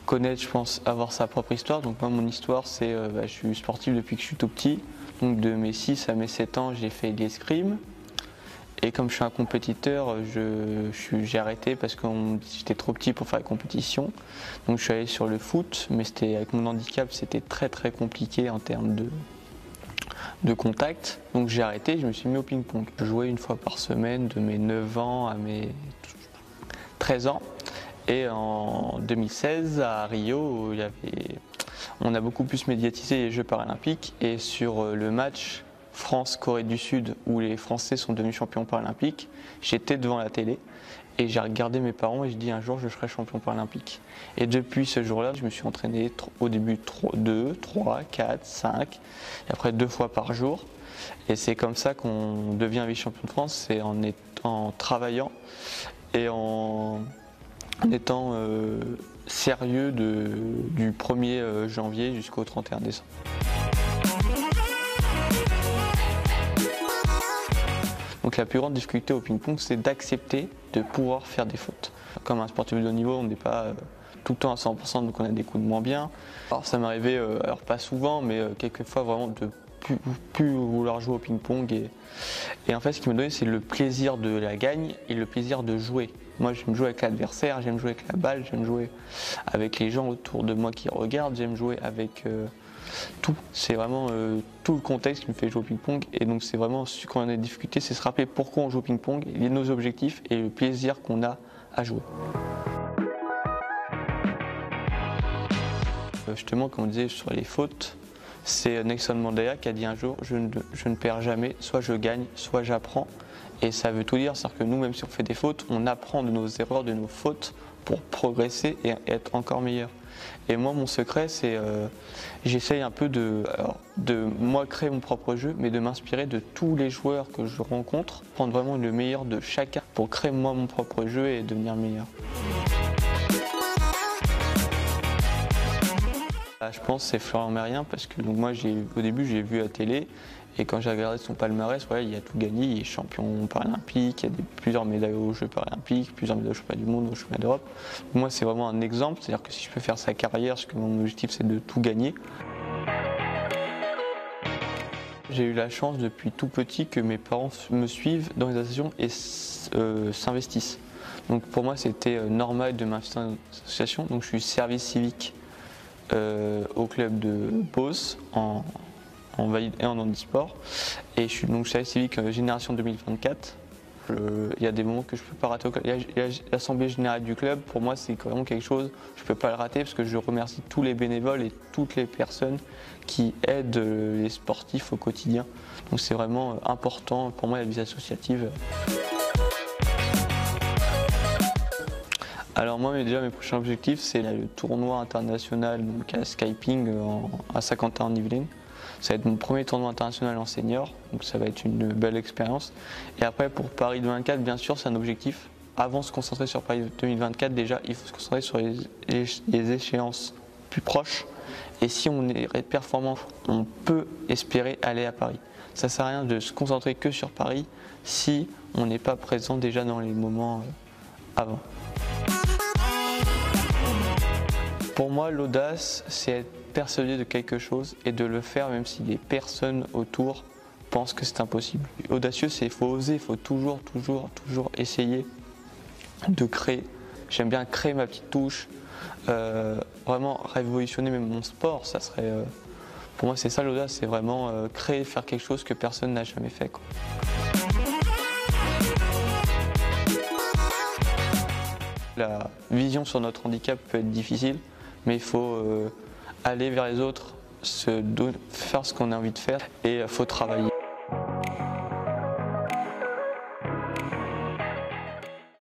connaître, je pense, avoir sa propre histoire. Donc moi, mon histoire, c'est je suis sportif depuis que je suis tout petit. Donc de mes 6 à mes 7 ans, j'ai fait de l'escrime. Et comme je suis un compétiteur, j'ai arrêté parce que j'étais trop petit pour faire la compétition. Donc je suis allé sur le foot, mais avec mon handicap, c'était très très compliqué en termes de contact. Donc j'ai arrêté, je me suis mis au ping-pong. Je jouais une fois par semaine de mes 9 ans à mes 13 ans. Et en 2016, à Rio, on a beaucoup plus médiatisé les Jeux paralympiques. Et sur le match France-Corée du Sud, où les Français sont devenus champions paralympiques, j'étais devant la télé et j'ai regardé mes parents et je dis un jour je serai champion paralympique. Et depuis ce jour-là, je me suis entraîné au début 2, 3, 4, 5, et après 2 fois par jour. Et c'est comme ça qu'on devient vice-champion de France, c'est en travaillant et en étant sérieux du 1er janvier jusqu'au 31 décembre. Donc la plus grande difficulté au ping-pong, c'est d'accepter de pouvoir faire des fautes. Comme un sportif de haut niveau, on n'est pas tout le temps à 100%, donc on a des coups de moins bien. Alors ça m'est arrivé, alors pas souvent, mais quelquefois vraiment de plus vouloir jouer au ping-pong. Et en fait, ce qui me donnait, c'est le plaisir de la gagne et le plaisir de jouer. Moi, j'aime jouer avec l'adversaire, j'aime jouer avec la balle, j'aime jouer avec les gens autour de moi qui regardent, j'aime jouer avec tout. C'est vraiment tout le contexte qui me fait jouer au ping-pong. Et donc, c'est vraiment, quand on a des difficultés, c'est se rappeler pourquoi on joue au ping-pong, nos objectifs et le plaisir qu'on a à jouer. Justement, comme on disait sur les fautes, c'est Nelson Mandela qui a dit un jour je ne perds jamais, soit je gagne, soit j'apprends. Et ça veut tout dire, c'est-à-dire que nous, même si on fait des fautes, on apprend de nos erreurs, de nos fautes pour progresser et être encore meilleur. Et moi, mon secret, c'est j'essaye un peu de moi créer mon propre jeu, mais de m'inspirer de tous les joueurs que je rencontre, prendre vraiment le meilleur de chacun pour créer moi mon propre jeu et devenir meilleur. Je pense que c'est Florian Merlin parce que donc moi au début j'ai vu à la télé et quand j'ai regardé son palmarès, il a tout gagné, il est champion paralympique, il y a plusieurs médailles aux Jeux paralympiques, plusieurs médailles aux championnats du monde, aux championnats d'Europe. Moi c'est vraiment un exemple, c'est-à-dire que si je peux faire sa carrière, parce que mon objectif c'est de tout gagner. J'ai eu la chance depuis tout petit que mes parents me suivent dans les associations et s'investissent. Donc pour moi c'était normal de m'investir dans une association, donc je suis service civique au club de Beauce en valide et en handisport et je suis donc service civique génération 2024. Il y a des moments que je ne peux pas rater. L'assemblée générale du club, pour moi c'est vraiment quelque chose, je ne peux pas le rater parce que je remercie tous les bénévoles et toutes les personnes qui aident les sportifs au quotidien. Donc c'est vraiment important pour moi la vie associative. Alors moi déjà mes prochains objectifs c'est le tournoi international donc à Skyping à Saint-Quentin en Yvelines. Ça va être mon premier tournoi international en senior, donc ça va être une belle expérience. Et après pour Paris 2024 bien sûr c'est un objectif. Avant de se concentrer sur Paris 2024 déjà il faut se concentrer sur les échéances plus proches. Et si on est performant, on peut espérer aller à Paris. Ça ne sert à rien de se concentrer que sur Paris si on n'est pas présent déjà dans les moments avant. Pour moi, l'audace, c'est être persuadé de quelque chose et de le faire même si les personnes autour pensent que c'est impossible. Audacieux, c'est qu'il faut oser, il faut toujours essayer de créer. J'aime bien créer ma petite touche, vraiment révolutionner même mon sport. Ça serait, pour moi, c'est ça l'audace, c'est vraiment créer, faire quelque chose que personne n'a jamais fait, quoi. La vision sur notre handicap peut être difficile, mais il faut aller vers les autres, faire ce qu'on a envie de faire et il faut travailler.